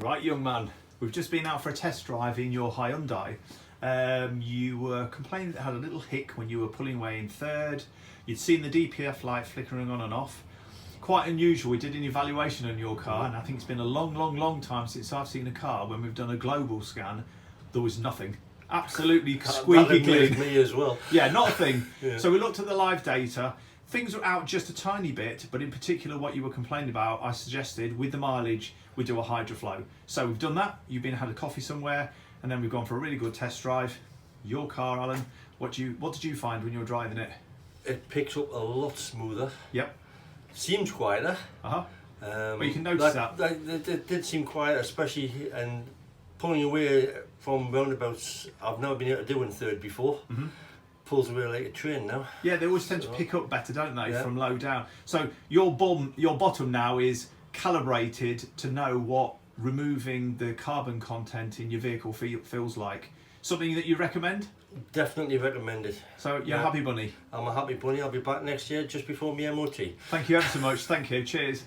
Right, young man, we've just been out for a test drive in your Hyundai. You were complaining that it had a little hick when you were pulling away in third. You'd seen the DPF light flickering on and off. Quite unusual. We did an evaluation on your car, and I think it's been a long time since I've seen a car when we've done a global scan. There was nothing. Absolutely squeaky clean. Me as well. Yeah, not a thing. Yeah. So we looked at the live data. Things were out just a tiny bit, but in particular what you were complaining about, I suggested with the mileage, we do a Hydroflow. So we've done that. You've been and had a coffee somewhere, and then we've gone for a really good test drive. Your car, Alan, what did you find when you were driving it? It picks up a lot smoother. Yep. Seems quieter. Well, you can notice that. It did seem quieter, especially and pulling away from roundabouts. I've never been able to do in third before. Pulls away like a train now. Yeah, they always tend to pick up better, don't they, from low down. So your bottom now is calibrated to know what removing the carbon content in your vehicle feels like. Something that you recommend? Definitely recommend it. So you're happy bunny? I'm a happy bunny. I'll be back next year just before my MOT. Thank you ever so much. Thank you. Cheers.